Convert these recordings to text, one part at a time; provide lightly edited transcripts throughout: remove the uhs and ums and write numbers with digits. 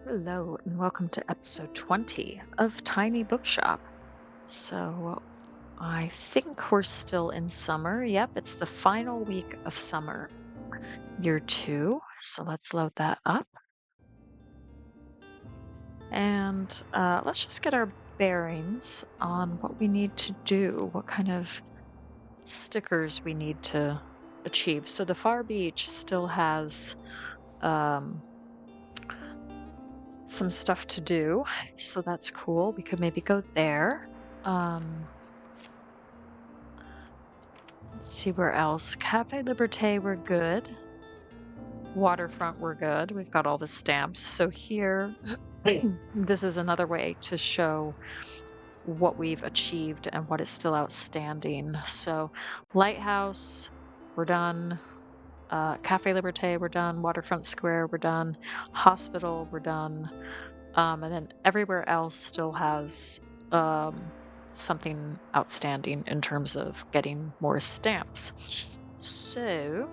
Hello, and welcome to episode 20 of Tiny Bookshop. So, I think we're still in summer. Yep, it's the final week of summer, year two. So, let's load that up. And let's just get our bearings on what we need to do, what kind of stickers we need to achieve. So, the Far Beach still has um, some stuff to do. So, that's cool. We could maybe go there. Let's see where else. Cafe Liberté, we're good. Waterfront, we're good. We've got all the stamps. So here, this is another way to show what we've achieved and what is still outstanding. So Lighthouse, we're done. Cafe Liberté, we're done. Waterfront Square, we're done. Hospital, we're done. And then everywhere else still has something outstanding in terms of getting more stamps. So,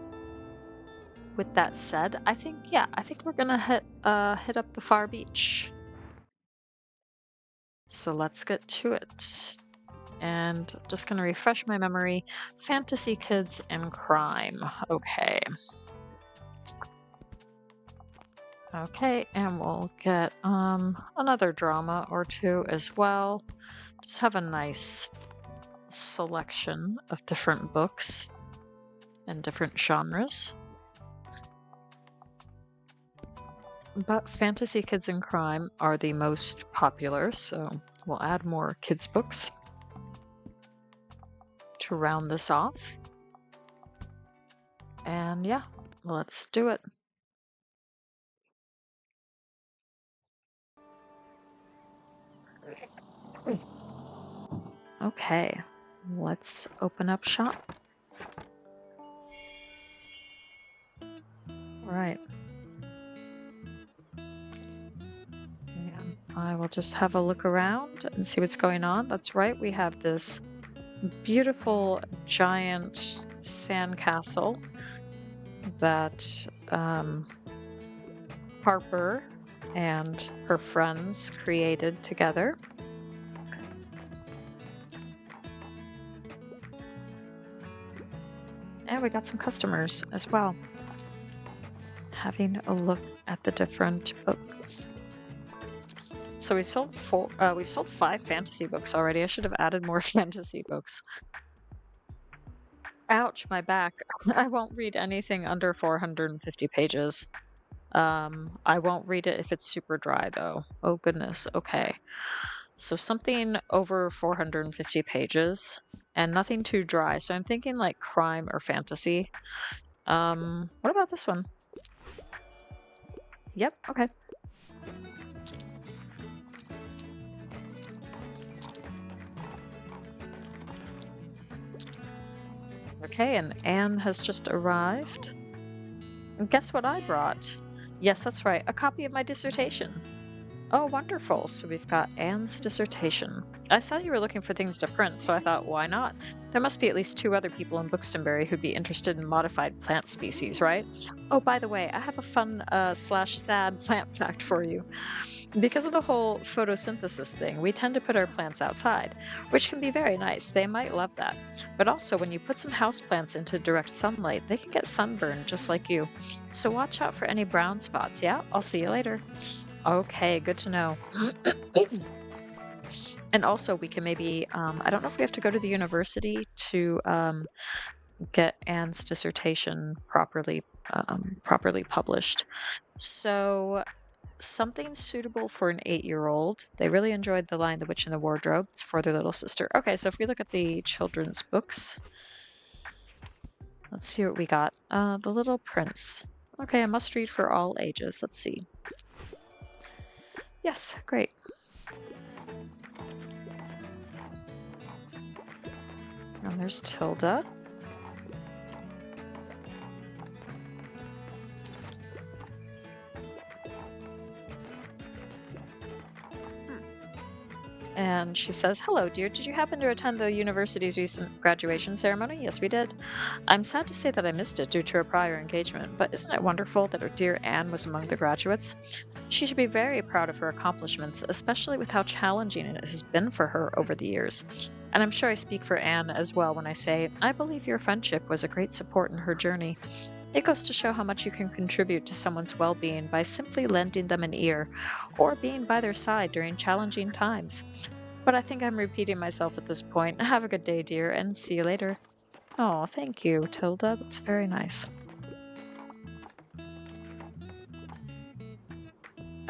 with that said, I think we're gonna hit up the Far Beach. So let's get to it. And just gonna refresh my memory. Fantasy, kids, and crime. Okay. Okay, and we'll get another drama or two as well. Just have a nice selection of different books and different genres. But fantasy, kids, and crime are the most popular, so we'll add more kids' books to round this off. And yeah, let's do it. Okay, let's open up shop. All right. And I will just have a look around and see what's going on. That's right, we have this beautiful giant sandcastle that Harper and her friends created together. And we got some customers as well. Having a look at the different books. So we've sold 5 fantasy books already. I should have added more fantasy books. Ouch, my back. I won't read anything under 450 pages. I won't read it if it's super dry though. Oh goodness, okay. So something over 450 pages and nothing too dry. So I'm thinking like crime or fantasy. What about this one? Yep, okay. Okay, and Anne has just arrived. And guess what I brought? Yes, that's right, a copy of my dissertation. Oh, wonderful. So we've got Anne's dissertation. I saw you were looking for things to print, so I thought, why not? There must be at least 2 other people in Buxtonbury who'd be interested in modified plant species, right? Oh, by the way, I have a fun slash sad plant fact for you. Because of the whole photosynthesis thing, we tend to put our plants outside, which can be very nice. They might love that. But also, when you put some houseplants into direct sunlight, they can get sunburned just like you. So watch out for any brown spots, yeah? I'll see you later. Okay, good to know. And also, we can maybe, I don't know if we have to go to the university to get Anne's dissertation properly published. So, something suitable for an 8-year-old. They really enjoyed the line The Witch in the Wardrobe. It's for their little sister. Okay, so if we look at the children's books, let's see what we got. The Little Prince. Okay, a must read for all ages. Let's see. Yes, great. And there's Tilda. And she says, "Hello, dear. Did you happen to attend the university's recent graduation ceremony?" "Yes, we did. I'm sad to say that I missed it due to a prior engagement, but isn't it wonderful that our dear Anne was among the graduates?" She should be very proud of her accomplishments, especially with how challenging it has been for her over the years. And I'm sure I speak for Anne as well when I say, I believe your friendship was a great support in her journey. It goes to show how much you can contribute to someone's well being by simply lending them an ear or being by their side during challenging times. But I think I'm repeating myself at this point. Have a good day, dear, and see you later. Oh, thank you, Tilda. That's very nice.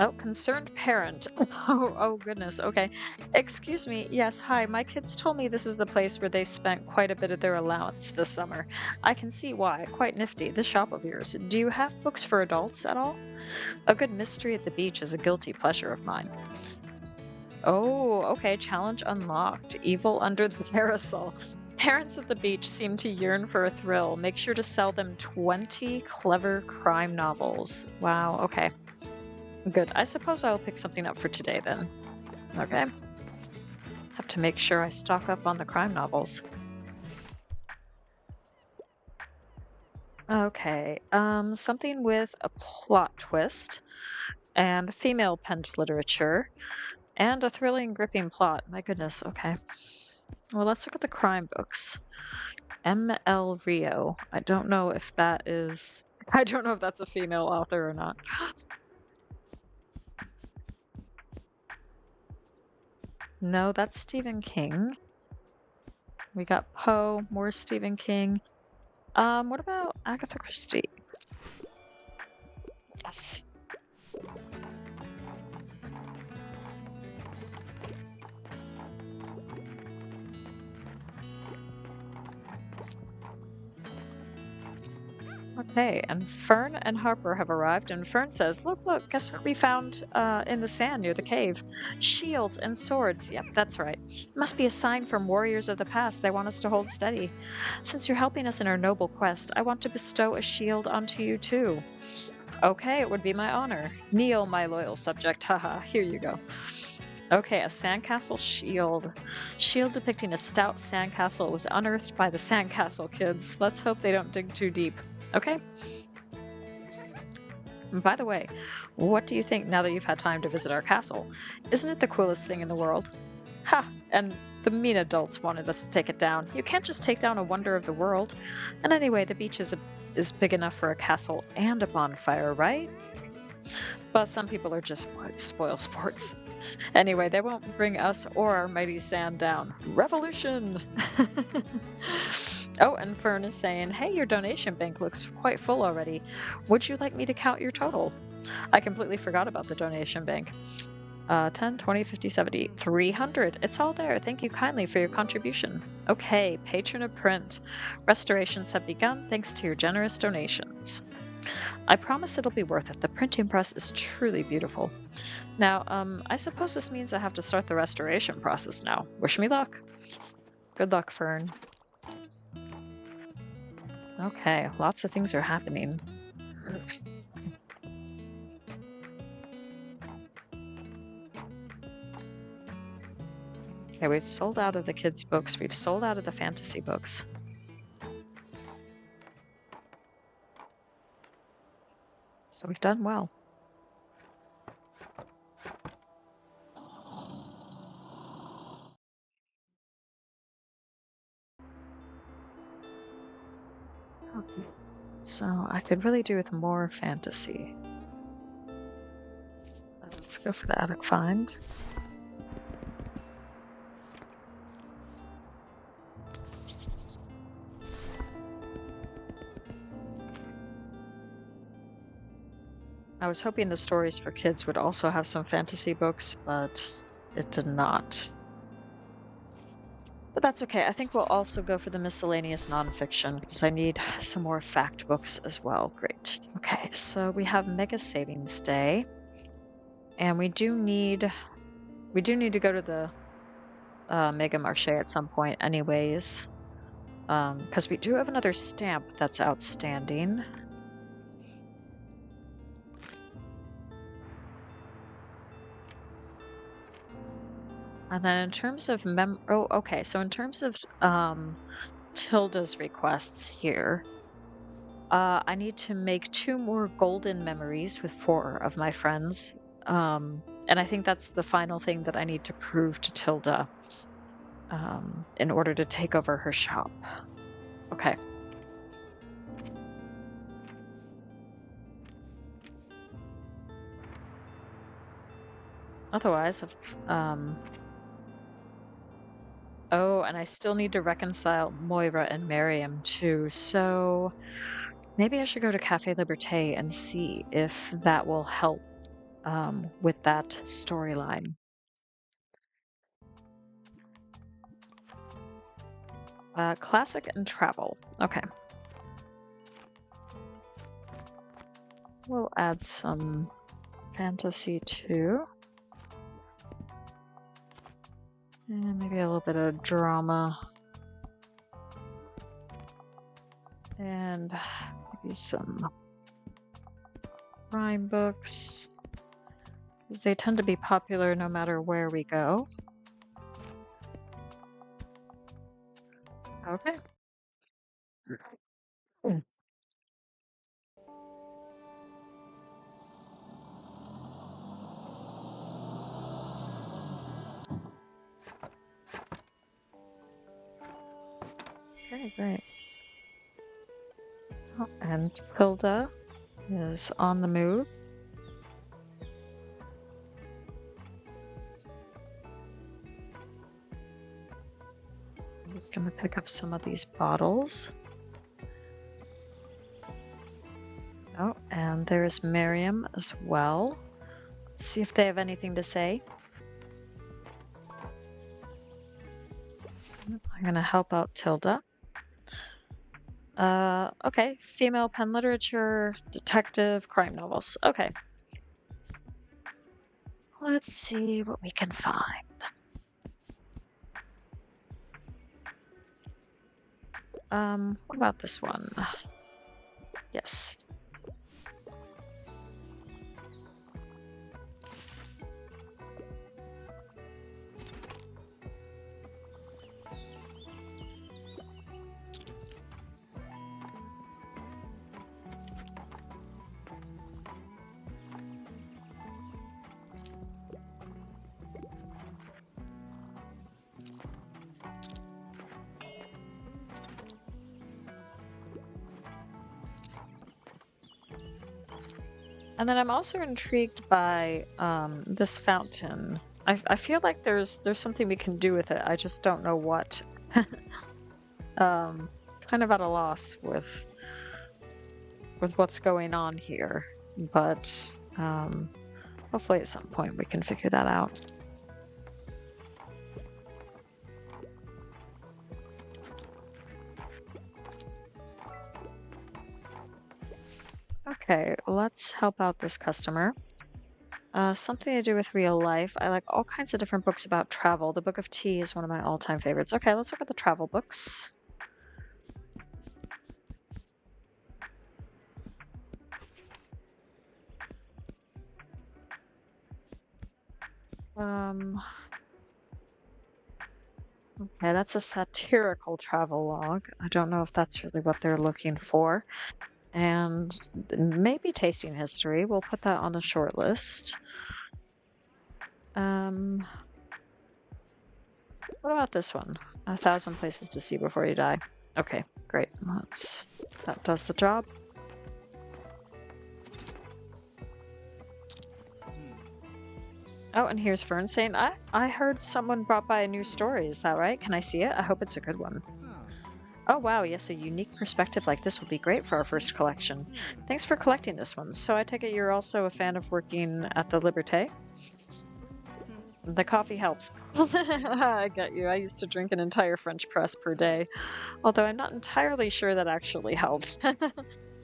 Oh, concerned parent. Oh, goodness. Okay. Excuse me. Yes, hi. My kids told me this is the place where they spent quite a bit of their allowance this summer. I can see why. Quite nifty. This shop of yours. Do you have books for adults at all? A good mystery at the beach is a guilty pleasure of mine. Oh, okay. Challenge unlocked. Evil under the parasol. Parents at the beach seem to yearn for a thrill. Make sure to sell them 20 clever crime novels. Wow. Okay. Good. I suppose I'll pick something up for today then. Okay. Have to make sure I stock up on the crime novels. Okay. Something with a plot twist and female penned literature and a thrilling, gripping plot. My goodness. Okay. Well, let's look at the crime books. M.L. Rio. I don't know if that is. I don't know if that's a female author or not. No, that's Stephen King. We got Poe, more Stephen King. What about Agatha Christie? Yes. Okay, and Fern and Harper have arrived, and Fern says, look, look, guess what we found in the sand near the cave? Shields and swords. Yep, that's right. Must be a sign from warriors of the past. They want us to hold steady. Since you're helping us in our noble quest, I want to bestow a shield onto you too. Okay, it would be my honor. Kneel, my loyal subject. Haha, here you go. Okay, a sandcastle shield. Shield depicting a stout sandcastle was unearthed by the sandcastle kids. Let's hope they don't dig too deep. Okay. And by the way, what do you think now that you've had time to visit our castle? Isn't it the coolest thing in the world? Ha! And the mean adults wanted us to take it down. You can't just take down a wonder of the world. And anyway, the beach is big enough for a castle and a bonfire, right? But some people are just spoil sports. Anyway, they won't bring us or our mighty sand down. Revolution! Oh, and Fern is saying, hey, your donation bank looks quite full already. Would you like me to count your total? I completely forgot about the donation bank. 10, 20, 50, 70, 300. It's all there. Thank you kindly for your contribution. Okay, patron of print. Restorations have begun thanks to your generous donations. I promise it'll be worth it. The printing press is truly beautiful. Now, I suppose this means I have to start the restoration process now. Wish me luck. Good luck, Fern. Okay, lots of things are happening. Okay, we've sold out of the kids' books. We've sold out of the fantasy books. So we've done well. Okay. So I could really do with more fantasy. Let's go for the attic find. I was hoping the stories for kids would also have some fantasy books, but it did not. But that's okay. I think we'll also go for the miscellaneous nonfiction because I need some more fact books as well. Great. Okay, so we have Mega Savings Day, and we do need to go to the Mega Marché at some point, anyways, because we do have another stamp that's outstanding. And then in terms of so in terms of Tilda's requests here, I need to make 2 more golden memories with 4 of my friends And I think that's the final thing that I need to prove to Tilda in order to take over her shop. Okay. Otherwise, oh, and I still need to reconcile Moira and Maryam too. So maybe I should go to Cafe Liberté and see if that will help with that storyline. Classic and travel. Okay. We'll add some fantasy too. And maybe a little bit of drama. And maybe some crime books. Because they tend to be popular no matter where we go. Okay. Mm. Okay, great. Oh, and Hilda is on the move. I'm just going to pick up some of these bottles. Oh, and there's Maryam as well. Let's see if they have anything to say. I'm going to help out Tilda. Okay, female pen literature, detective, crime novels. Okay. Let's see what we can find. What about this one? Yes. And then I'm also intrigued by this fountain. I feel like there's something we can do with it. I just don't know what. Kind of at a loss with what's going on here, but hopefully at some point we can figure that out. Okay, let's help out this customer. Something to do with real life. I like all kinds of different books about travel. The Book of Tea is one of my all-time favorites. Okay, let's look at the travel books. Okay, that's a satirical travel log. I don't know if that's really what they're looking for. And maybe tasting history. We'll put that on the short list. What about this one? 1,000 places to see before you die. Okay, great. That does the job. Oh, and here's Fern saying, I heard someone brought by a new story. Is that right? Can I see it? I hope it's a good one. Oh, wow. Yes, a unique perspective like this would be great for our first collection. Thanks for collecting this one. So I take it you're also a fan of working at the Liberté? The coffee helps. I get you. I used to drink an entire French press per day, although I'm not entirely sure that actually helped. The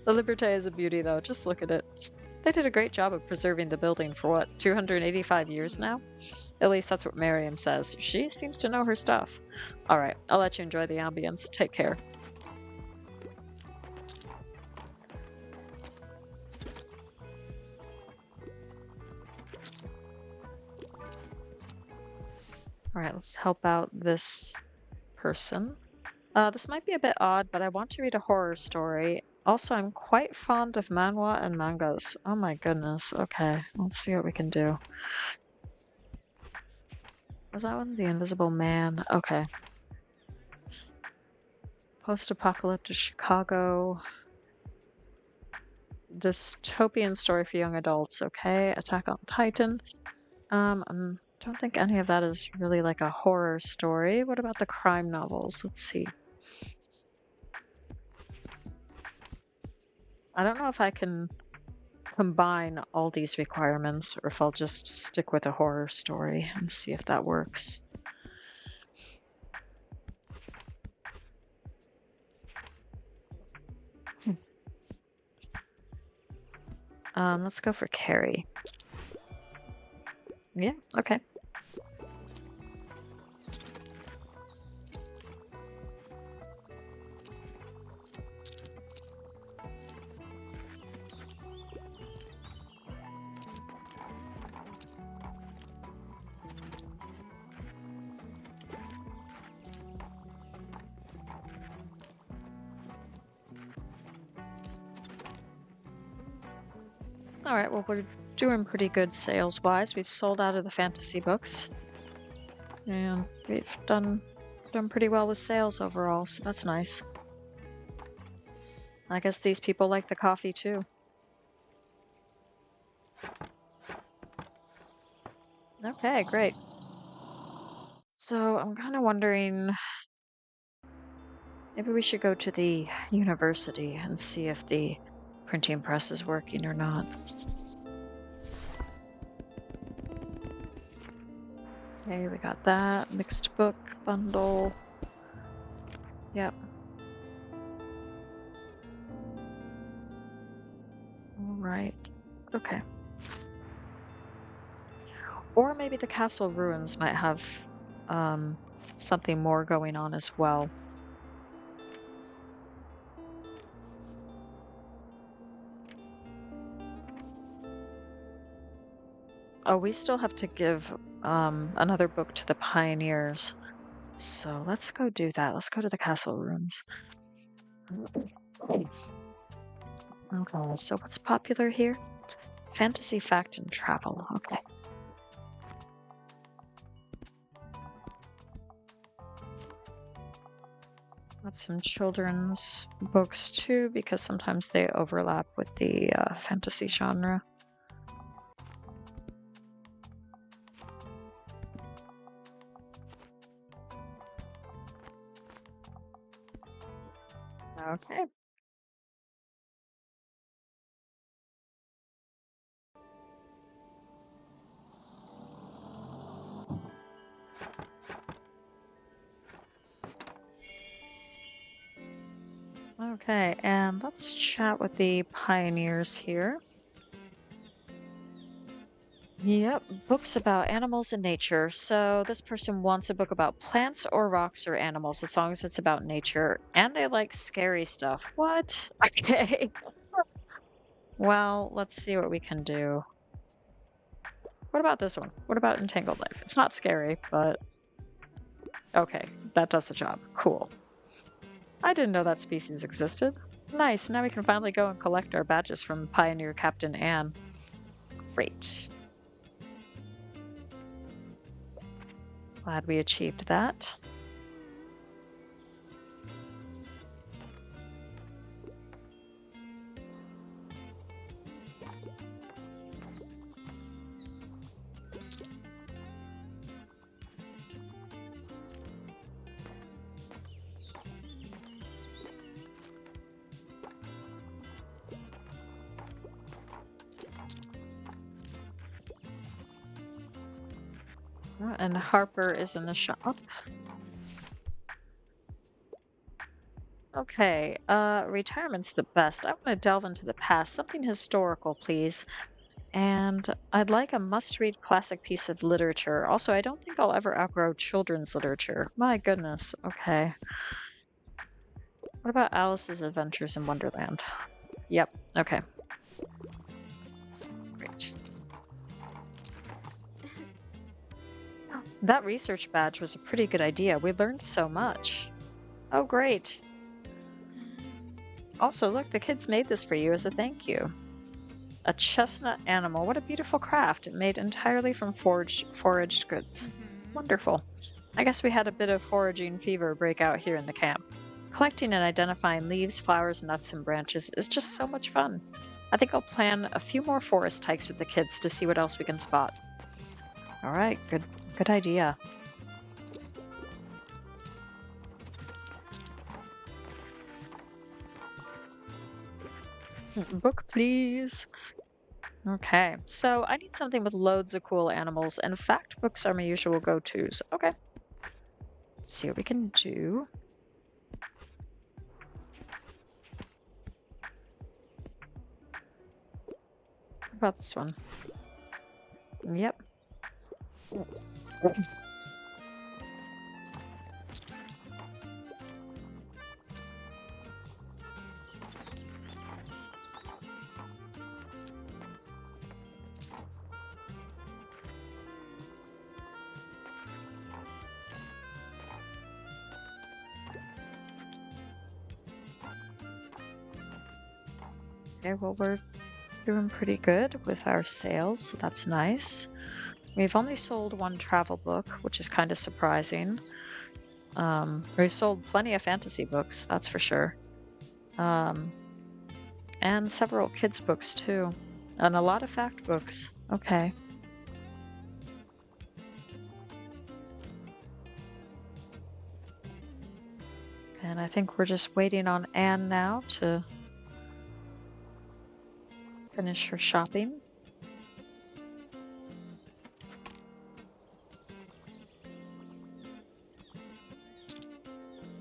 Liberté is a beauty, though. Just look at it. They did a great job of preserving the building for, what, 285 years now? At least that's what Maryam says. She seems to know her stuff. All right, I'll let you enjoy the ambience. Take care. All right, let's help out this person. This might be a bit odd, but I want to read a horror story. Also, I'm quite fond of manhwa and mangas. Oh my goodness. Okay, let's see what we can do. Was that one? The Invisible Man. Okay. Post-apocalyptic Chicago. Dystopian story for young adults. Okay. Attack on Titan. I don't think any of that is really like a horror story. What about the crime novels? Let's see. I don't know if I can combine all these requirements or if I'll just stick with a horror story and see if that works. Let's go for Carrie. Yeah, okay. All right, well, we're doing pretty good sales-wise. We've sold out of the fantasy books. And we've done pretty well with sales overall, so that's nice. I guess these people like the coffee too. Okay, great. So I'm kind of wondering, maybe we should go to the university and see if the printing press is working or not. Okay, we got that. Mixed book bundle. Yep. All right. Okay. Or maybe the castle ruins might have something more going on as well. Oh, we still have to give another book to the pioneers. So let's go do that. Let's go to the castle ruins. Okay, so what's popular here? Fantasy, fact, and travel. Okay. Got some children's books too, because sometimes they overlap with the fantasy genre. Okay. Okay, and let's chat with the pioneers here. Yep, books about animals and nature. So this person wants a book about plants or rocks or animals, as long as it's about nature. And they like scary stuff. What? Okay. Well, let's see what we can do. What about this one? What about Entangled Life? It's not scary, but okay, that does the job. Cool. I didn't know that species existed. Nice, now we can finally go and collect our badges from Pioneer Captain Anne. Great. Glad we achieved that. And Harper is in the shop. Okay, retirement's the best. I want to delve into the past. Something historical, please. And I'd like a must-read classic piece of literature. Also, I don't think I'll ever outgrow children's literature. My goodness. Okay. What about Alice's Adventures in Wonderland? Yep. Okay. Great. That research badge was a pretty good idea. We learned so much. Oh, great. Also, look, the kids made this for you as a thank you. A chestnut animal. What a beautiful craft. Made entirely from foraged goods. Wonderful. I guess we had a bit of foraging fever break out here in the camp. Collecting and identifying leaves, flowers, nuts, and branches is just so much fun. I think I'll plan a few more forest hikes with the kids to see what else we can spot. All right, good idea. Book, please. Okay, so I need something with loads of cool animals, and fact books are my usual go-tos. Okay. Let's see what we can do. What about this one? Yep. Okay, well, we're doing pretty good with our sales, so that's nice. We've only sold one travel book, which is kind of surprising. We've sold plenty of fantasy books, that's for sure. And several kids' books too. And a lot of fact books. Okay. And I think we're just waiting on Anne now to finish her shopping.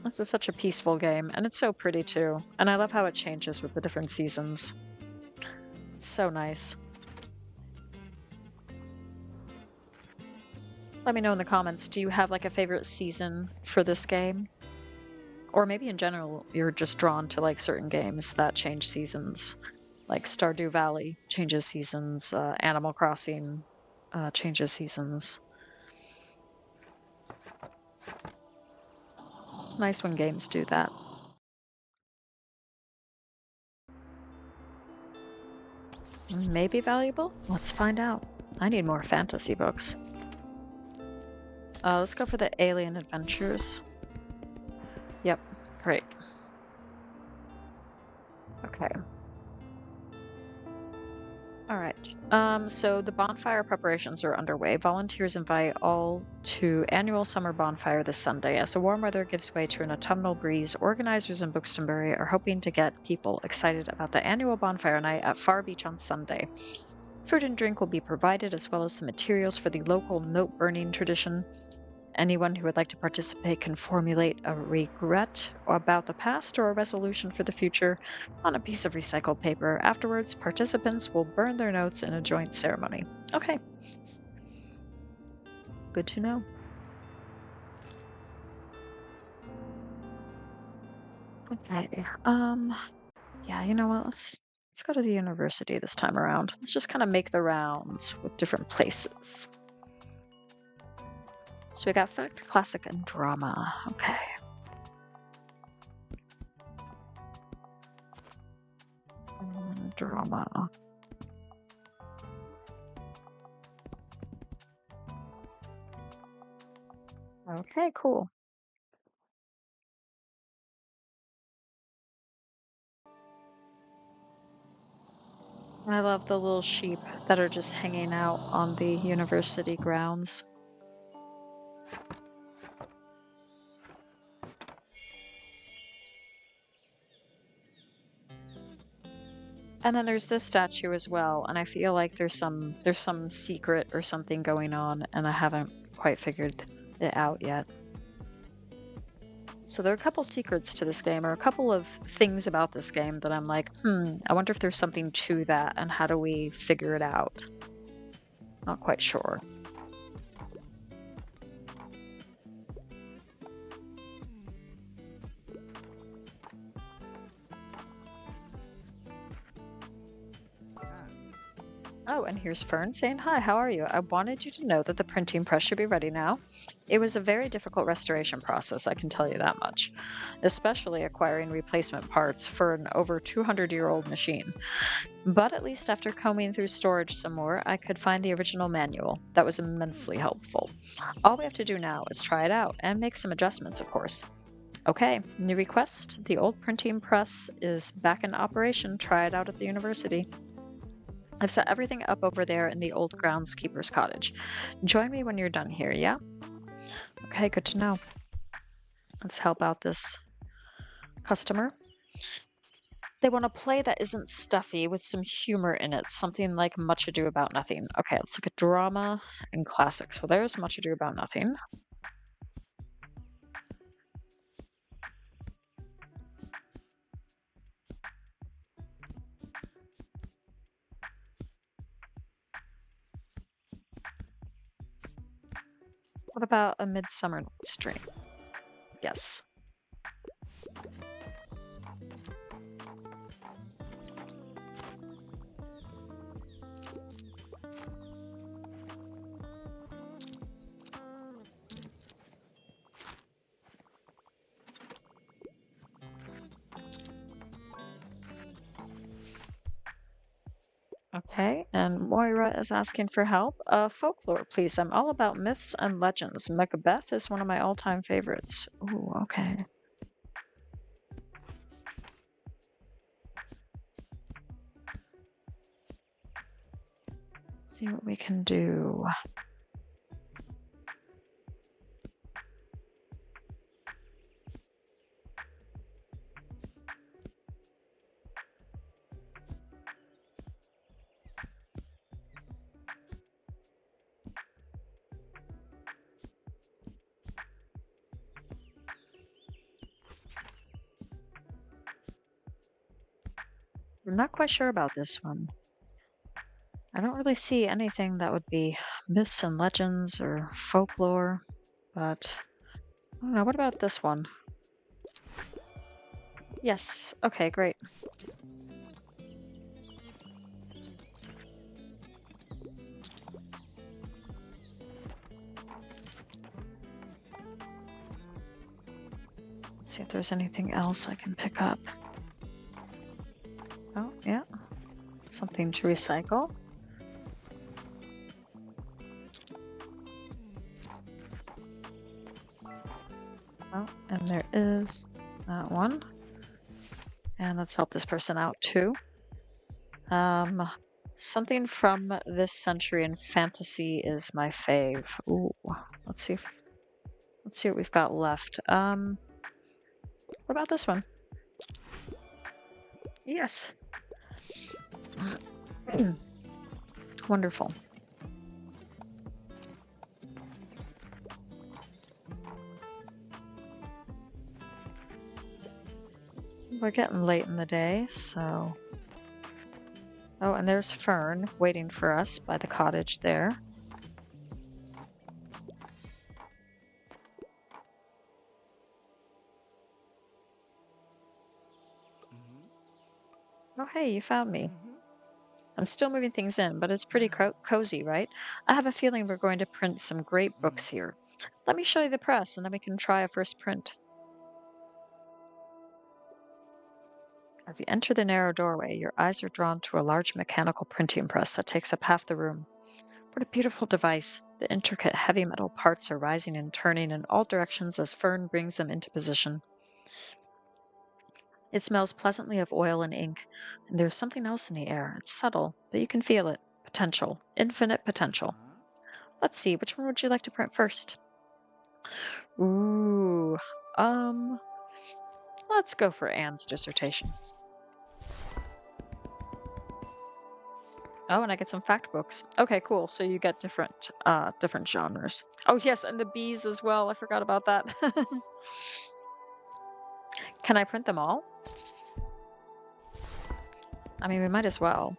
This is such a peaceful game, and it's so pretty too. And I love how it changes with the different seasons. It's so nice. Let me know in the comments, do you have like a favorite season for this game? Or maybe in general, you're just drawn to like certain games that change seasons. Like Stardew Valley changes seasons, Animal Crossing changes seasons. It's nice when games do that. Maybe valuable? Let's find out. I need more fantasy books. Let's go for the Alien Adventures. Yep, great. Okay. All right. So the bonfire preparations are underway. Volunteers invite all to annual summer bonfire this Sunday. As the warm weather gives way to an autumnal breeze, organizers in Buxtonbury are hoping to get people excited about the annual bonfire night at Far Beach on Sunday. Food and drink will be provided, as well as the materials for the local note burning tradition. Anyone who would like to participate can formulate a regret about the past or a resolution for the future on a piece of recycled paper. Afterwards, participants will burn their notes in a joint ceremony. Okay. Good to know. Okay. Yeah, you know what? Let's go to the university this time around. Let's just kind of make the rounds with different places. So we got fact, classic, and drama. Okay. Drama. Okay, cool. I love the little sheep that are just hanging out on the university grounds. And then there's this statue as well, and I feel like there's some secret or something going on, and I haven't quite figured it out yet. So there are a couple secrets to this game, or a couple of things about this game that I'm like, I wonder if there's something to that, and how do we figure it out? Not quite sure. Oh, and here's Fern saying, "Hi, how are you? I wanted you to know that the printing press should be ready now. It was a very difficult restoration process, I can tell you that much, especially acquiring replacement parts for an over 200-year-old machine. But at least after combing through storage some more, I could find the original manual. That was immensely helpful. All we have to do now is try it out and make some adjustments, of course." Okay, new request. The old printing press is back in operation. Try it out at the university. I've set everything up over there in the old groundskeeper's cottage. Join me when you're done here, yeah? Okay, good to know. Let's help out this customer. They want a play that isn't stuffy with some humor in it, something like Much Ado About Nothing. Okay, let's look at drama and classics. Well, there's Much Ado About Nothing. What about A Midsummer Night's Dream? Yes. Okay, and Moira is asking for help. Folklore, please. I'm all about myths and legends. Macbeth is one of my all-time favorites. Ooh, okay. See what we can do. I'm not quite sure about this one. I don't really see anything that would be myths and legends or folklore, but I don't know. What about this one? Yes. Okay, great. Let's see if there's anything else I can pick up. Oh, yeah. Something to recycle. Oh, and there is that one. And let's help this person out too. Something from this century in fantasy is my fave. Ooh, let's see what we've got left. What about this one? Yes. Wonderful. We're getting late in the day, so... Oh, and there's Fern waiting for us by the cottage there. Oh, hey, you found me. I'm still moving things in, but it's pretty cozy, right? I have a feeling we're going to print some great books here. Let me show you the press, and then we can try a first print. As you enter the narrow doorway, your eyes are drawn to a large mechanical printing press that takes up half the room. What a beautiful device. The intricate heavy metal parts are rising and turning in all directions as Fern brings them into position. It smells pleasantly of oil and ink, and there's something else in the air. It's subtle, but you can feel it. Potential. Infinite potential. Let's see, which one would you like to print first? Ooh, let's go for Anne's dissertation. Oh, and I get some fact books. Okay, cool. So you get different genres. Oh yes, and the bees as well. I forgot about that. Can I print them all? I mean, we might as well.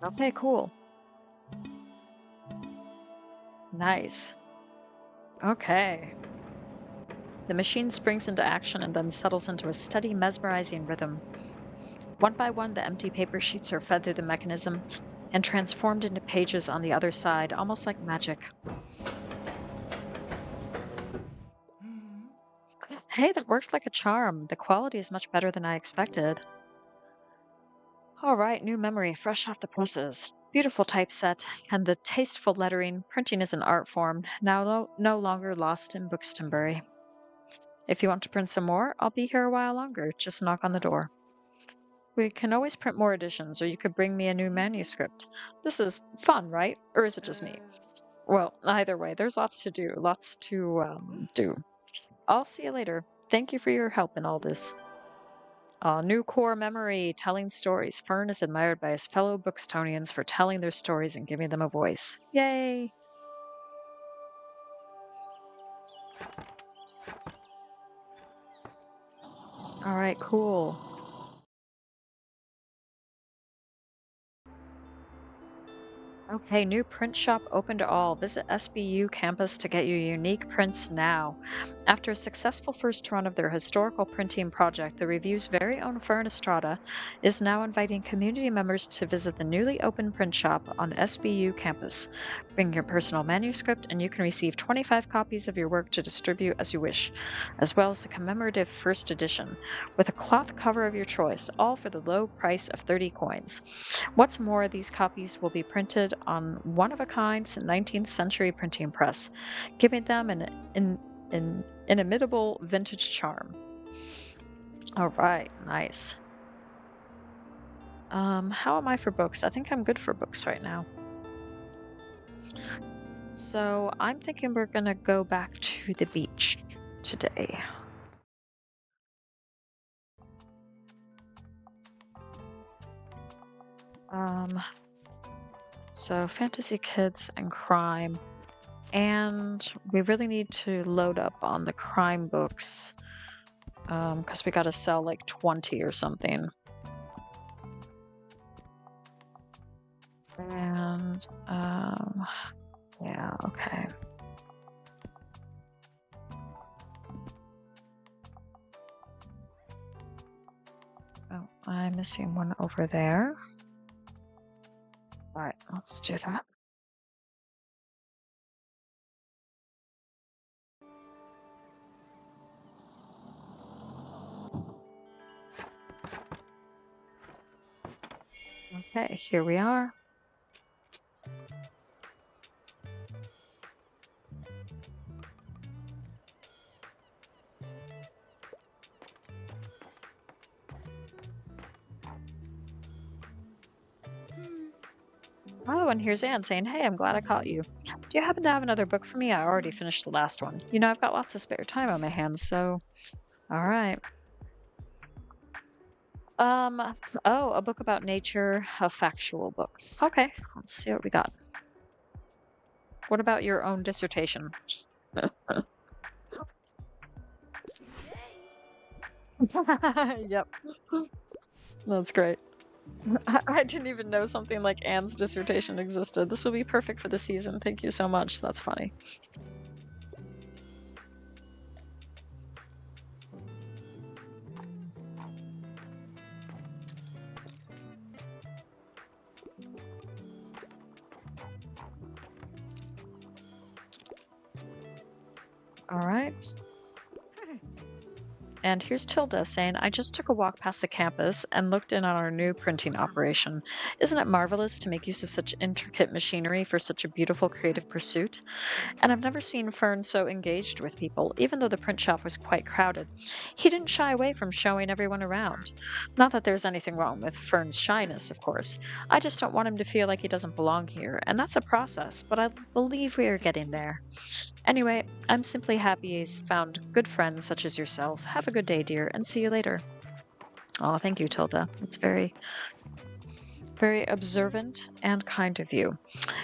Okay, cool. Nice. Okay. The machine springs into action and then settles into a steady, mesmerizing rhythm. One by one, the empty paper sheets are fed through the mechanism and transformed into pages on the other side, almost like magic. Hey, that worked like a charm. The quality is much better than I expected. All right, new memory, fresh off the presses. Beautiful typeset and the tasteful lettering. Printing is an art form, now no longer lost in Bookstonbury. If you want to print some more, I'll be here a while longer. Just knock on the door. We can always print more editions, or you could bring me a new manuscript. This is fun, right? Or is it just me? Well, either way, there's lots to do. Lots to do. I'll see you later. Thank you for your help in all this. New core memory, telling stories. Fern is admired by his fellow Bookstonians for telling their stories and giving them a voice. Yay! All right, cool. Okay, new print shop open to all. Visit SBU campus to get your unique prints now. After a successful first run of their historical printing project, the review's very own Fern Estrada is now inviting community members to visit the newly opened print shop on SBU campus. Bring your personal manuscript and you can receive 25 copies of your work to distribute as you wish, as well as a commemorative first edition with a cloth cover of your choice, all for the low price of 30 coins. What's more, these copies will be printed on one-of-a-kind 19th century printing press, giving them an inimitable vintage charm. All right, nice. How am I for books? I think I'm good for books right now. So I'm thinking we're gonna go back to the beach today. So fantasy kids and crime. And we really need to load up on the crime books because we got to sell like 20 or something. And yeah, okay. Oh, I'm missing one over there. All right, let's do that. Okay, here we are. Oh, and here's Anne saying, "Hey, I'm glad I caught you. Do you happen to have another book for me? I already finished the last one. You know, I've got lots of spare time on my hands, so all right." Oh, a book about nature, a factual book. Okay, let's see what we got. What about your own dissertation? Yep. That's great. I didn't even know something like Anne's dissertation existed. This will be perfect for the season. Thank you so much. That's funny. All right. And here's Tilda saying, "I just took a walk past the campus and looked in on our new printing operation. Isn't it marvelous to make use of such intricate machinery for such a beautiful creative pursuit? And I've never seen Fern so engaged with people, even though the print shop was quite crowded. He didn't shy away from showing everyone around. Not that there's anything wrong with Fern's shyness, of course. I just don't want him to feel like he doesn't belong here, and that's a process, but I believe we are getting there. Anyway, I'm simply happy he's found good friends such as yourself. Have a good day, dear, and see you later." Oh, thank you, Tilda. It's very, very observant and kind of you.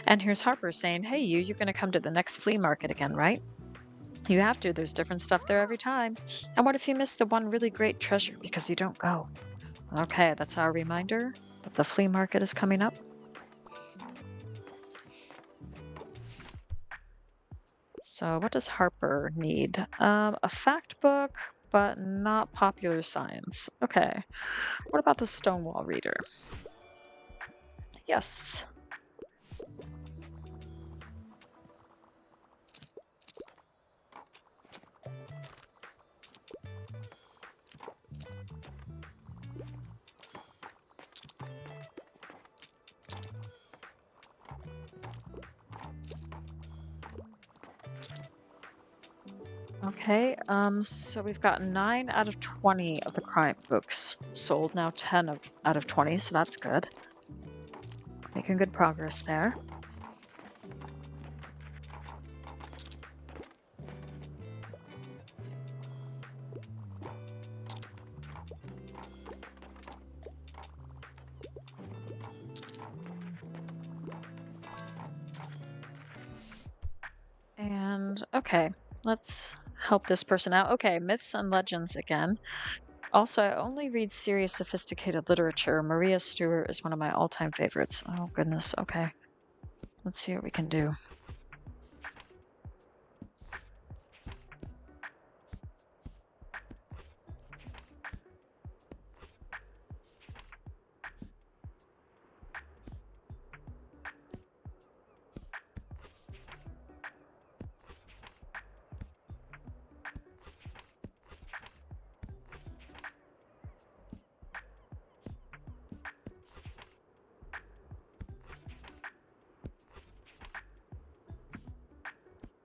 And here's Harper saying, "Hey, you're going to come to the next flea market again, right?" "You have to. There's different stuff there every time. And what if you miss the one really great treasure because you don't go?" Okay, that's our reminder that the flea market is coming up. So what does Harper need? A fact book, but not popular science. Okay. What about the Stonewall reader? Yes. Okay, so we've got 9 out of 20 of the crime books sold, now 10 out of 20, so that's good. Making good progress there. And okay, let's help this person out. Okay, myths and legends again. Also, I only read serious, sophisticated literature. Maria Stewart is one of my all-time favorites. Oh, goodness. Okay. Let's see what we can do.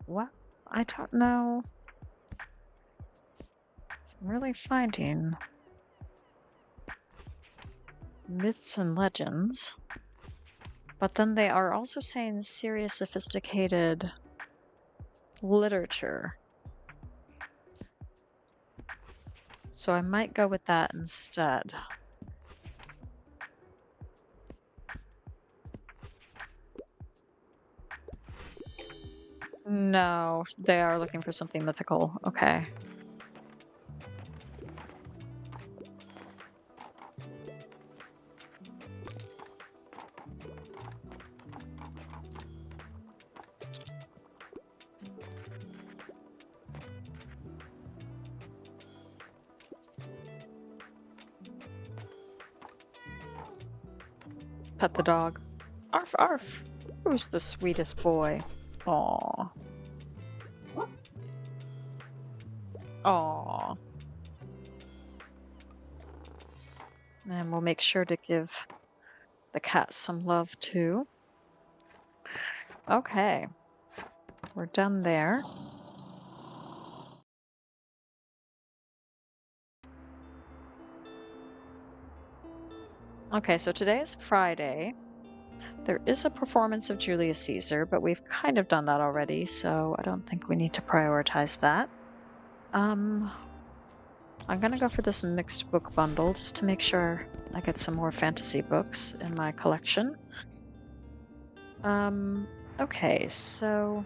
What? I don't know. I'm really finding myths and legends. But then they are also saying serious, sophisticated literature. So I might go with that instead. No, they are looking for something mythical. Okay. Let's pet the dog. Arf, arf. Who's the sweetest boy? Aw. Aw. And we'll make sure to give the cat some love too. Okay. We're done there. Okay, so today is Friday. There is a performance of Julius Caesar, but we've kind of done that already, so I don't think we need to prioritize that. I'm gonna go for this mixed book bundle just to make sure I get some more fantasy books in my collection. Okay, so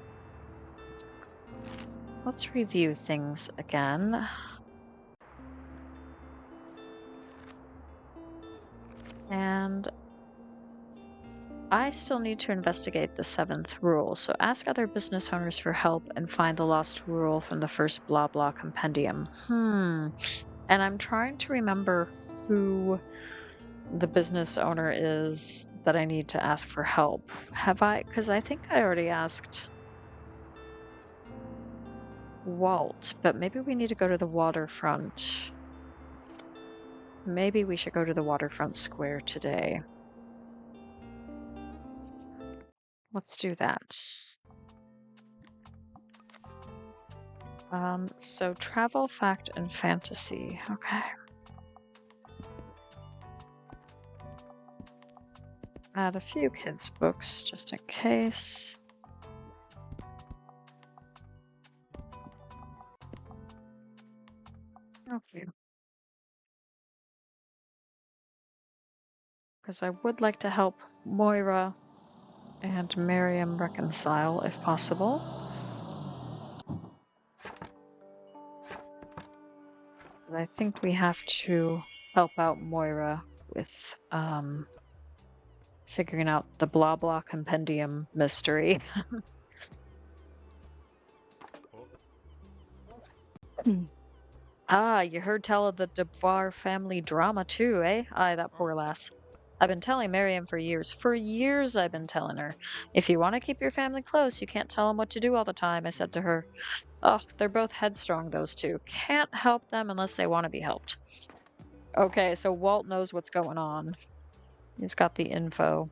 let's review things again. And I still need to investigate the 7th rule, so ask other business owners for help and find the lost rule from the first blah blah compendium. And I'm trying to remember who the business owner is that I need to ask for help. Have I? Because I think I already asked Walt, but maybe we need to go to the waterfront. Maybe we should go to the waterfront square today. Let's do that. So travel, fact, and fantasy. Okay. Add a few kids' books just in case. Okay. Because I would like to help Moira and Maryam reconcile if possible. But I think we have to help out Moira with figuring out the blah blah compendium mystery. Ah, you heard tell of the Devoir family drama too, eh? Aye, that poor lass. I've been telling Miriam for years. For years I've been telling her. If you want to keep your family close, you can't tell them what to do all the time, I said to her. Oh, they're both headstrong, those two. Can't help them unless they want to be helped. Okay, so Walt knows what's going on. He's got the info.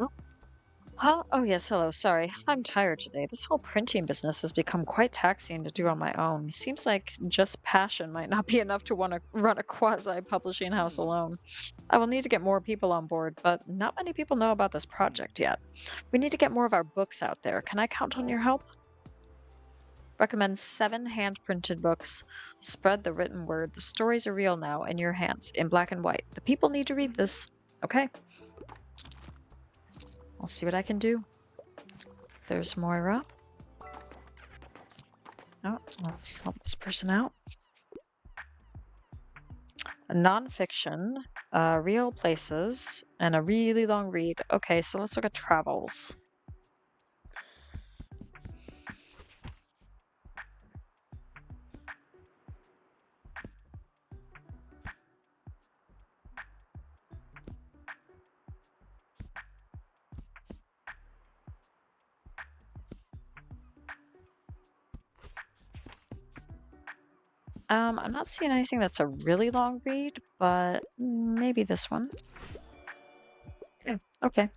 Oh, huh? Oh, yes, hello. Sorry. I'm tired today. This whole printing business has become quite taxing to do on my own. Seems like just passion might not be enough to want to run a quasi-publishing house alone. I will need to get more people on board, but not many people know about this project yet. We need to get more of our books out there. Can I count on your help? Recommend 7 hand-printed books. Spread the written word. The stories are real now in your hands, in black and white. The people need to read this. Okay. I'll see what I can do. There's Moira. Oh, let's help this person out. A nonfiction, real places, and a really long read. Okay, so let's look at travels. I'm not seeing anything that's a really long read, but maybe this one. Yeah, okay.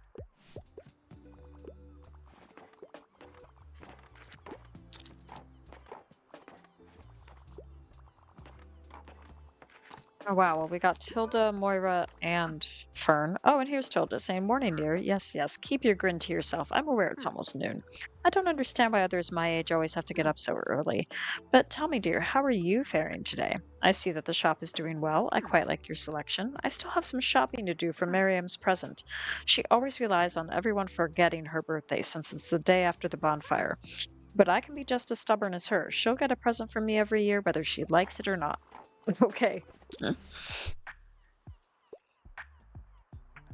Oh, wow. Well, we got Tilda, Moira, and Fern. Oh, and here's Tilda saying, Morning, dear. Yes, yes. Keep your grin to yourself. I'm aware it's almost noon. I don't understand why others my age always have to get up so early. But tell me, dear, how are you faring today? I see that the shop is doing well. I quite like your selection. I still have some shopping to do for Miriam's present. She always relies on everyone forgetting her birthday since it's the day after the bonfire. But I can be just as stubborn as her. She'll get a present from me every year, whether she likes it or not. Okay.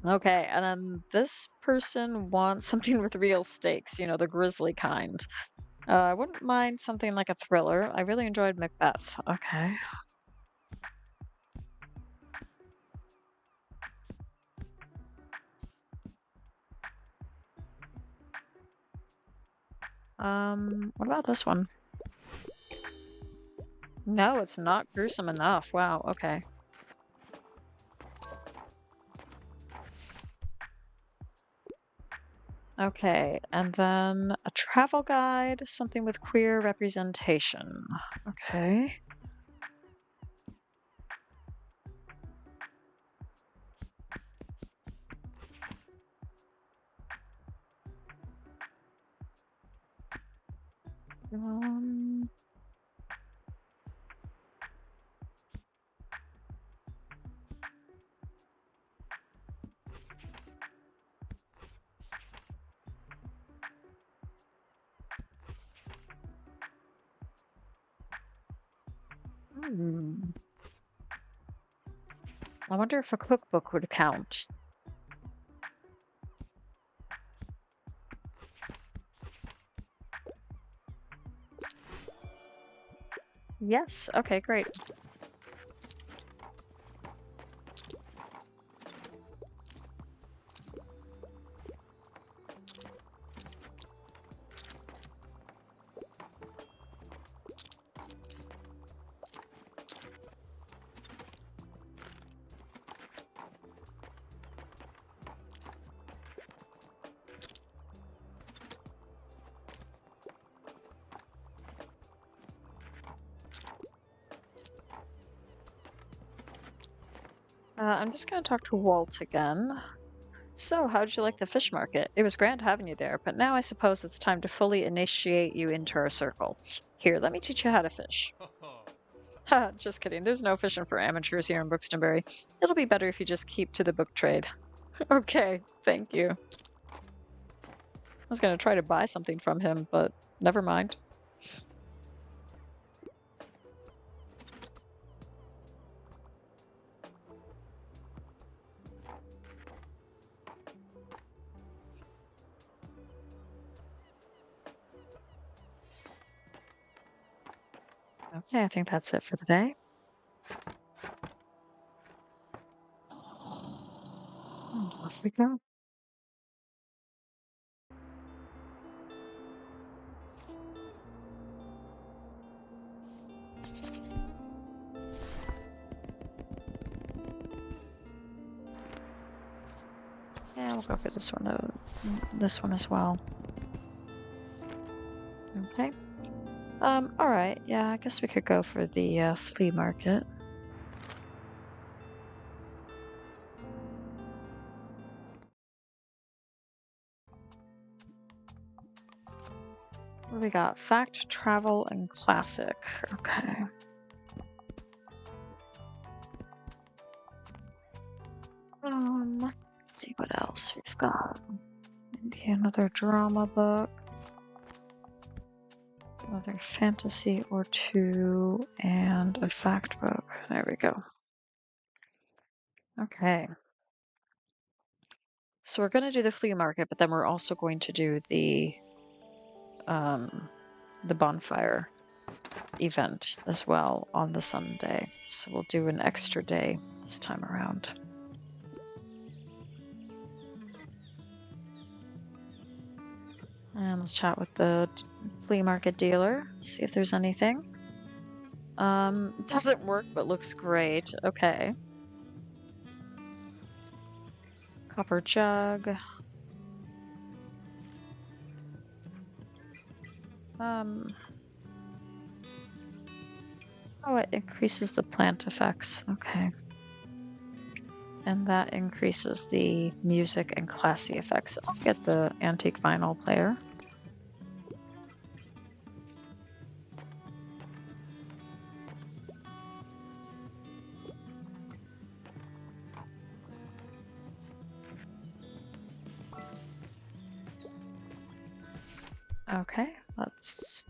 Okay, and then this person wants something with real stakes, the grisly kind. I wouldn't mind something like a thriller. I really enjoyed Macbeth. Okay. What about this one? No, it's not gruesome enough. Wow, okay. Okay, and then a travel guide, something with queer representation. Okay. Um, hmm. I wonder if a cookbook would count. Yes, okay, great. I'm just gonna talk to Walt again. So, how'd you like the fish market? It was grand having you there, but now I suppose it's time to fully initiate you into our circle. Here, let me teach you how to fish. Ha, just kidding. There's no fishing for amateurs here in Brookstonbury. It'll be better if you just keep to the book trade. Okay, thank you. I was gonna try to buy something from him, but never mind. Okay, I think that's it for the day. And off we go. Yeah, we'll go for this one though. This one as well. Okay. All right. Yeah, I guess we could go for the flea market. What do we got? Fact, travel, and classic. Okay. Let's see what else we've got. Maybe another drama book. Another fantasy or two, and a fact book. There we go. Okay. So we're going to do the flea market, but then we're also going to do the bonfire event as well on the Sunday. So we'll do an extra day this time around. And let's chat with the flea market dealer, see if there's anything. Doesn't work, but looks great. Okay. Copper jug. Oh, it increases the plant effects. Okay. And that increases the music and classy effects. I'll get the antique vinyl player. Okay, let's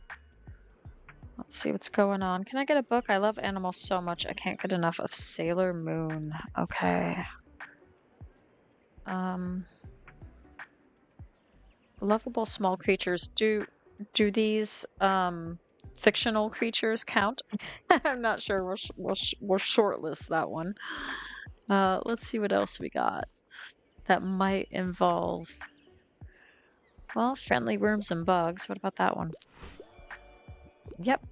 see what's going on. Can I get a book? I love animals so much. I can't get enough of Sailor Moon. Okay. Lovable small creatures. Do these fictional creatures count? I'm not sure. We'll shortlist that one. Let's see what else we got that might involve, well, friendly worms and bugs. What about that one? Yep.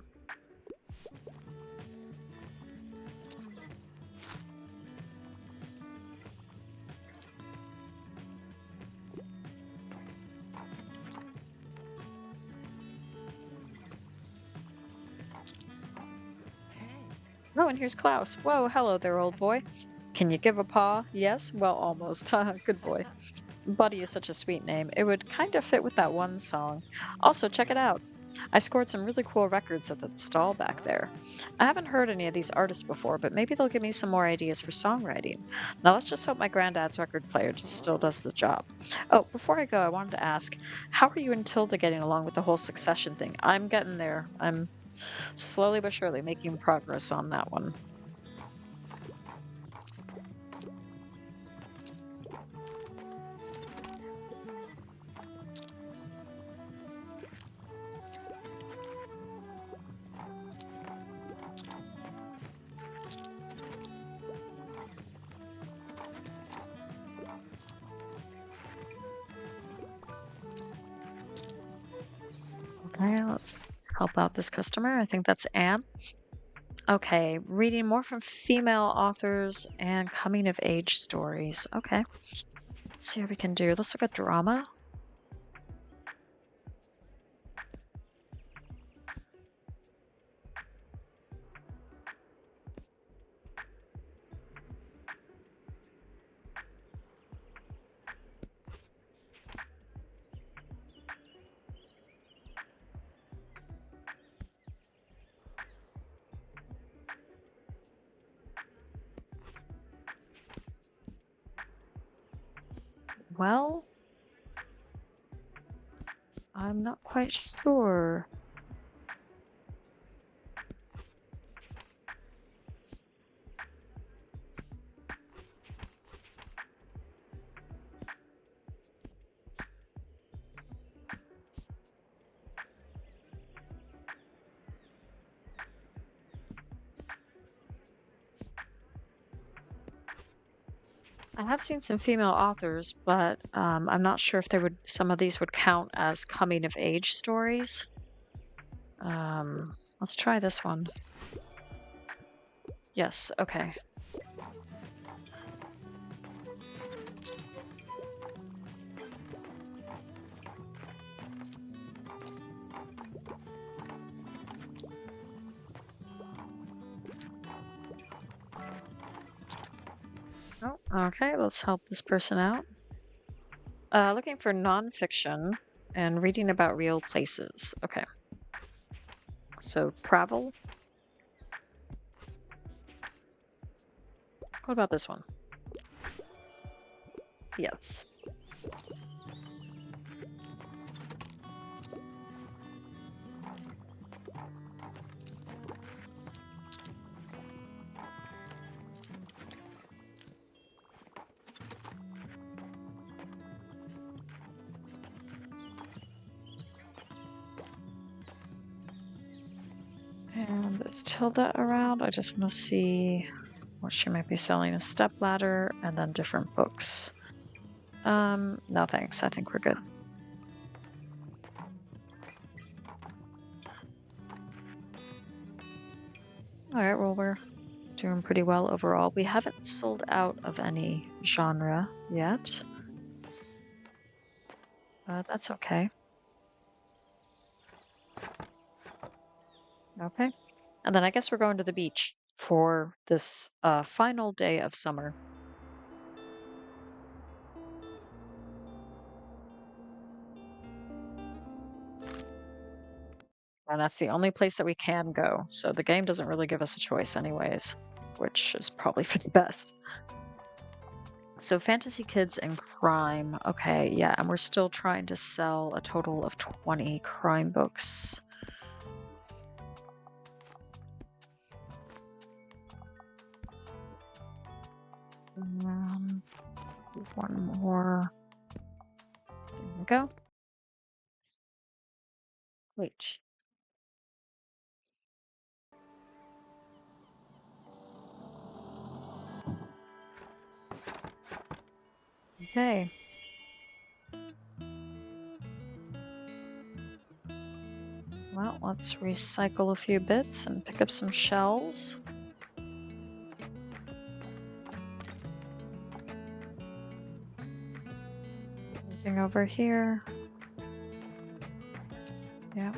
Oh, and here's Klaus. Whoa, hello there, old boy. Can you give a paw? Yes? Well, almost. Good boy. Buddy is such a sweet name. It would kind of fit with that one song. Also, check it out. I scored some really cool records at the stall back there. I haven't heard any of these artists before, but maybe they'll give me some more ideas for songwriting. Now, let's just hope my granddad's record player just still does the job. Oh, before I go, I wanted to ask, how are you and Tilda getting along with the whole succession thing? I'm getting there. I'm slowly but surely making progress on that one. Okay, let's help out this customer. I think that's Anne. Okay, reading more from female authors and coming of age stories. Okay, let's see what we can do. Let's look at drama. Well, I'm not quite sure. I have seen some female authors, but I'm not sure if some of these would count as coming of age stories. Let's try this one. Yes, okay. Oh, okay, let's help this person out. Looking for nonfiction and reading about real places. Okay. So travel. What about this one? Yes. And is Tilda around? I just want to see what she might be selling. A stepladder and then different books. No thanks. I think we're good. All right, well, we're doing pretty well overall. We haven't sold out of any genre yet. That's okay. Okay. And then I guess we're going to the beach for this final day of summer. And that's the only place that we can go. So the game doesn't really give us a choice anyways, which is probably for the best. So fantasy kids and crime. Okay, yeah, and we're still trying to sell a total of 20 crime books. One more. There we go. Wait. Okay. Well, let's recycle a few bits and pick up some shells. Anything over here? Yeah.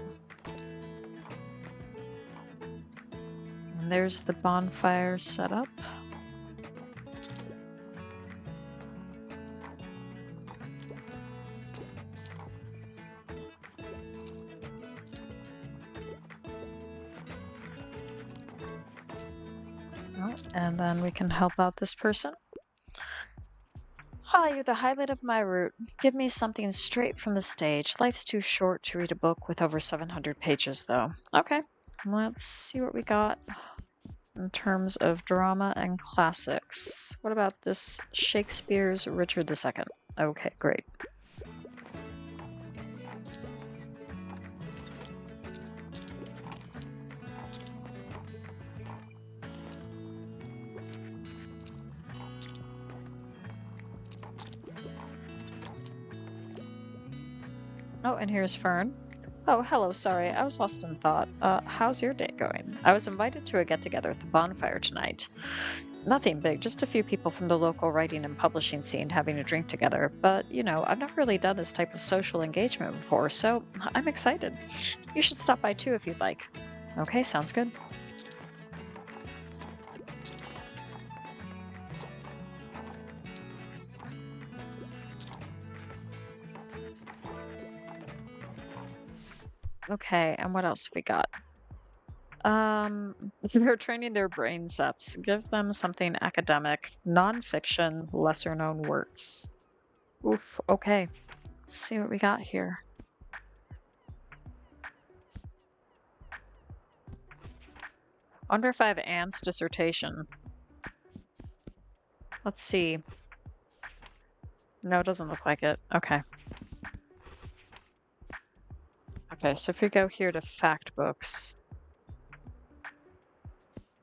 And there's the bonfire set up. Oh, and then we can help out this person. Hi, you're the highlight of my route. Give me something straight from the stage. Life's too short to read a book with over 700 pages, though. Okay, let's see what we got in terms of drama and classics. What about this Shakespeare's Richard II? Okay, great. Oh, and here's Fern. Oh, hello, sorry, I was lost in thought. How's your day going? I was invited to a get-together at the Bonfire tonight. Nothing big, just a few people from the local writing and publishing scene having a drink together. But, I've never really done this type of social engagement before, so I'm excited. You should stop by too if you'd like. Okay, sounds good. Okay, and what else have we got? They're training their brain ups. Give them something academic, nonfiction, lesser known works. Oof, okay. Let's see what we got here. I wonder if I have Anne's dissertation. Let's see. No, it doesn't look like it. Okay. Okay, so if we go here to fact books,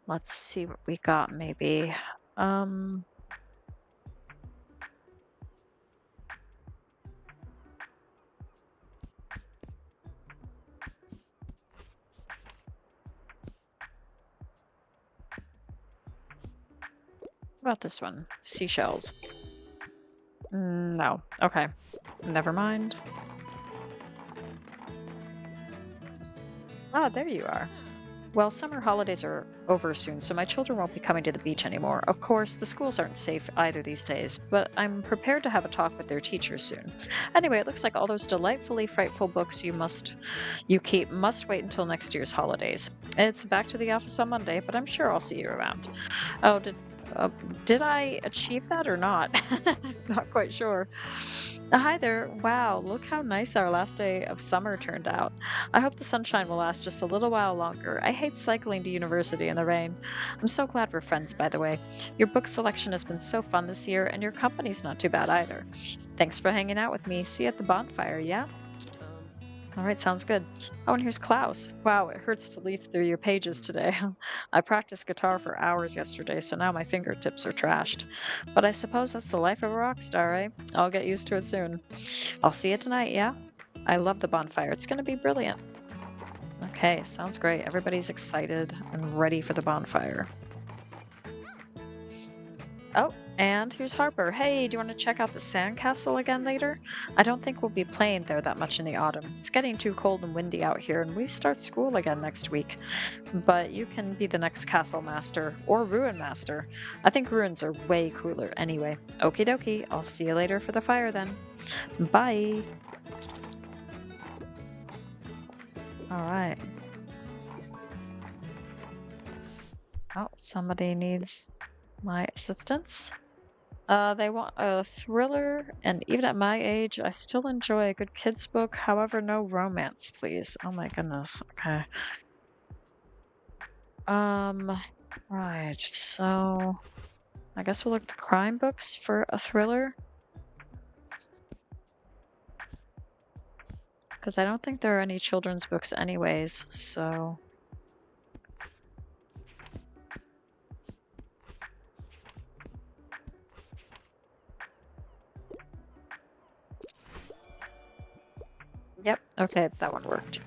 let's see what we got maybe. about this one? Seashells. No. Okay. Never mind. Ah, there you are. Well, summer holidays are over soon, so my children won't be coming to the beach anymore. Of course, the schools aren't safe either these days, but I'm prepared to have a talk with their teachers soon. Anyway, it looks like all those delightfully frightful books you keep must wait until next year's holidays. It's back to the office on Monday, but I'm sure I'll see you around. Oh, uh, did I achieve that or not? Not quite sure. Hi there. Wow, look how nice our last day of summer turned out. I hope the sunshine will last just a little while longer. I hate cycling to university in the rain. I'm so glad we're friends, by the way. Your book selection has been so fun this year, and your company's not too bad either. Thanks for hanging out with me. See you at the bonfire, yeah? All right, sounds good. Oh, and here's Klaus. Wow, it hurts to leaf through your pages today. I practiced guitar for hours yesterday, so now my fingertips are trashed. But I suppose that's the life of a rock star, eh? I'll get used to it soon. I'll see you tonight, yeah? I love the bonfire. It's going to be brilliant. Okay, sounds great. Everybody's excited and ready for the bonfire. Oh, and here's Harper. Hey, do you want to check out the sandcastle again later? I don't think we'll be playing there that much in the autumn. It's getting too cold and windy out here, and we start school again next week. But you can be the next castle master or ruin master. I think ruins are way cooler anyway. Okie dokie, I'll see you later for the fire then. Bye. All right. Oh, somebody needs my assistance. They want a thriller, and even at my age, I still enjoy a good kids book. However, no romance, please. Oh my goodness. Okay. Right. So, I guess we'll look at the crime books for a thriller. Because I don't think there are any children's books anyways, so... Yep, okay, that one worked.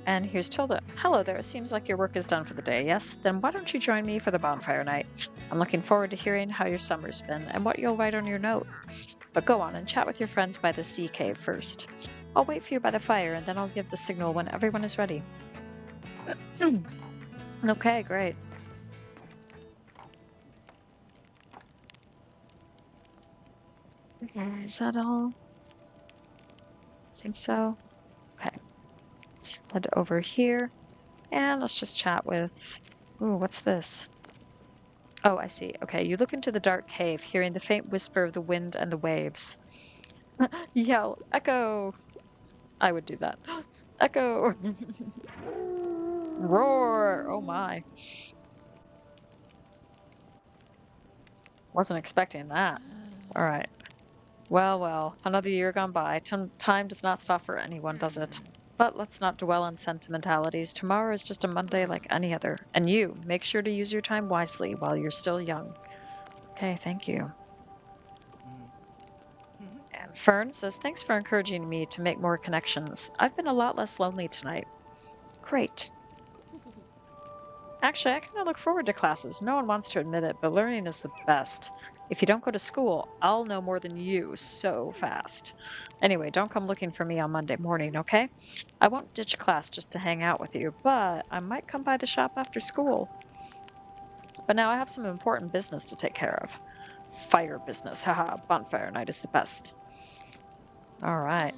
And here's Tilda. Hello there. It seems like your work is done for the day, yes? Then why don't you join me for the bonfire night? I'm looking forward to hearing how your summer's been and what you'll write on your note. But go on and chat with your friends by the sea cave first. I'll wait for you by the fire and then I'll give the signal when everyone is ready. Okay, great. Is that all? I think so. Okay. Let's head over here and let's just chat with... Ooh, what's this? Oh, I see. Okay, you look into the dark cave, hearing the faint whisper of the wind and the waves. Yell, echo! I would do that. Echo! Roar! Oh my. Wasn't expecting that. All right. Well, well, another year gone by. Time does not stop for anyone, does it? But let's not dwell on sentimentalities. Tomorrow is just a Monday like any other. And you, make sure to use your time wisely while you're still young. Okay, thank you. And Fern says, thanks for encouraging me to make more connections. I've been a lot less lonely tonight. Great. Actually, I kind of look forward to classes. No one wants to admit it, but learning is the best. If you don't go to school, I'll know more than you so fast. Anyway, don't come looking for me on Monday morning, okay? I won't ditch class just to hang out with you, but I might come by the shop after school. But now I have some important business to take care of. Fire business, haha, bonfire night is the best. All right.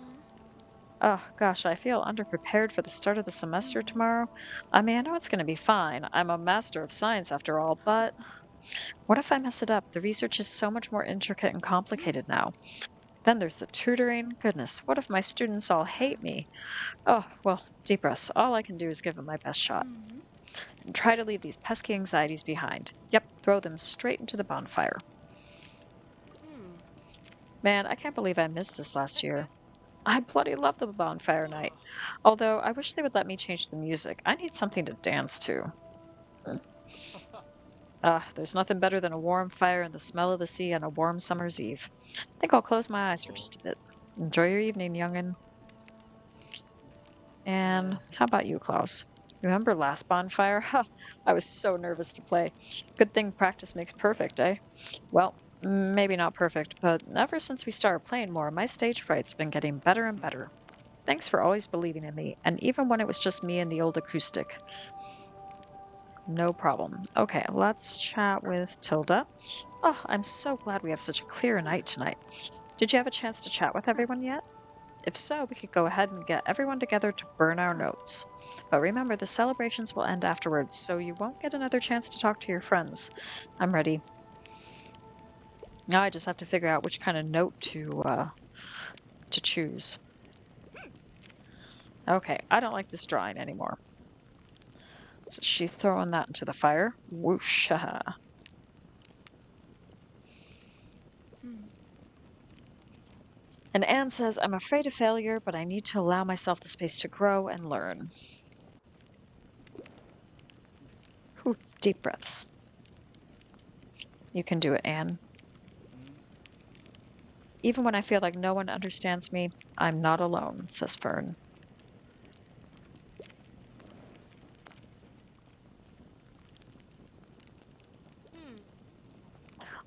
Oh, gosh, I feel underprepared for the start of the semester tomorrow. I mean, I know it's going to be fine. I'm a master of science after all, but what if I mess it up? The research is so much more intricate and complicated now. Then there's the tutoring. Goodness, what if my students all hate me? Oh, well, deep breaths. All I can do is give it my best shot. And try to leave these pesky anxieties behind. Yep, throw them straight into the bonfire. Man, I can't believe I missed this last year. I bloody love the bonfire night. Although I wish they would let me change the music. I need something to dance to. Mm. There's nothing better than a warm fire and the smell of the sea on a warm summer's eve. I think I'll close my eyes for just a bit. Enjoy your evening, youngin'. And how about you, Klaus? Remember last bonfire? Ha! I was so nervous to play. Good thing practice makes perfect, eh? Well, maybe not perfect, but ever since we started playing more, my stage fright's been getting better and better. Thanks for always believing in me, and even when it was just me and the old acoustic. No problem. Okay, let's chat with Tilda. Oh, I'm so glad we have such a clear night tonight. Did you have a chance to chat with everyone yet? If so, we could go ahead and get everyone together to burn our notes. But remember, the celebrations will end afterwards, so you won't get another chance to talk to your friends. I'm ready. Now I just have to figure out which kind of note to choose. Okay, I don't like this drawing anymore. So she's throwing that into the fire. Whoosh. And Anne says, I'm afraid of failure, but I need to allow myself the space to grow and learn. Whew, deep breaths. You can do it, Anne. Even when I feel like no one understands me, I'm not alone, says Fern.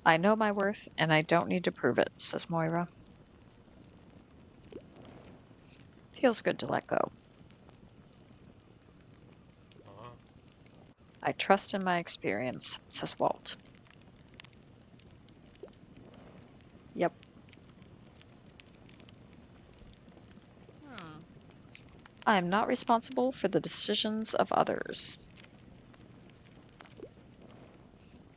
I know my worth, and I don't need to prove it, says Moira. Feels good to let go. I trust in my experience, says Walt. Yep. I am not responsible for the decisions of others.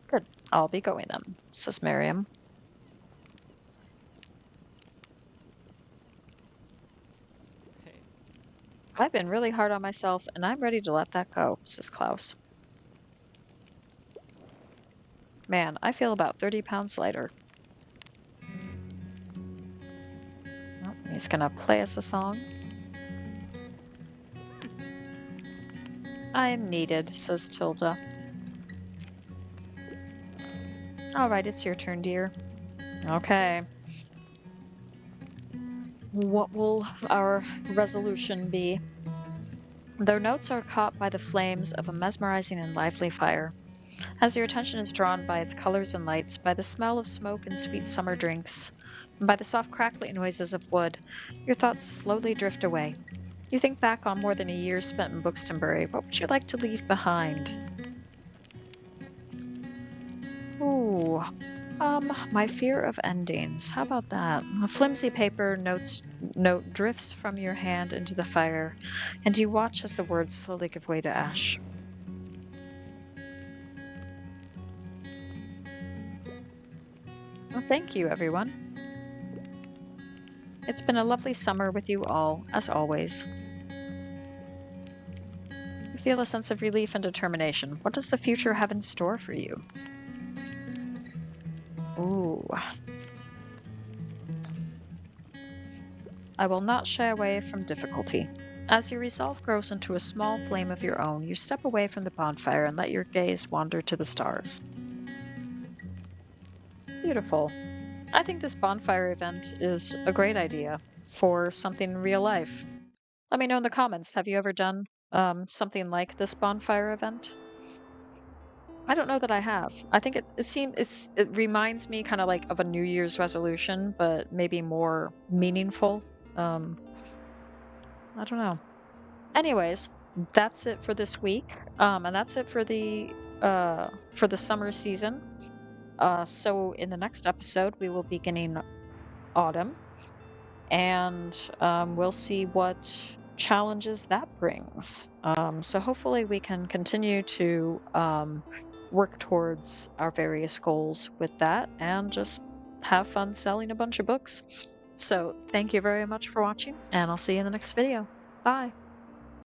Good. I'll be going then, says Maryam. I've been really hard on myself, and I'm ready to let that go, says Klaus. Man, I feel about 30 pounds lighter. Oh, he's gonna play us a song. I am needed, says Tilda. All right, it's your turn, dear. Okay. What will our resolution be? Their notes are caught by the flames of a mesmerizing and lively fire. As your attention is drawn by its colors and lights, by the smell of smoke and sweet summer drinks, and by the soft crackling noises of wood, your thoughts slowly drift away. You think back on more than a year spent in Buxtonbury. What would you like to leave behind? Ooh, my fear of endings. How about that? A flimsy paper note drifts from your hand into the fire, and you watch as the words slowly give way to ash. Well, thank you, everyone. It's been a lovely summer with you all, as always. You feel a sense of relief and determination. What does the future have in store for you? Ooh. I will not shy away from difficulty. As your resolve grows into a small flame of your own, you step away from the bonfire and let your gaze wander to the stars. Beautiful. I think this bonfire event is a great idea for something in real life. Let me know in the comments, have you ever done something like this bonfire event? I don't know that I have. I think it reminds me kind of like of a New Year's resolution, but maybe more meaningful. I don't know. Anyways, that's it for this week, and that's it for the summer season. So in the next episode, we will be beginning autumn, and we'll see what challenges that brings. So hopefully we can continue to work towards our various goals with that and just have fun selling a bunch of books. So thank you very much for watching, and I'll see you in the next video. Bye.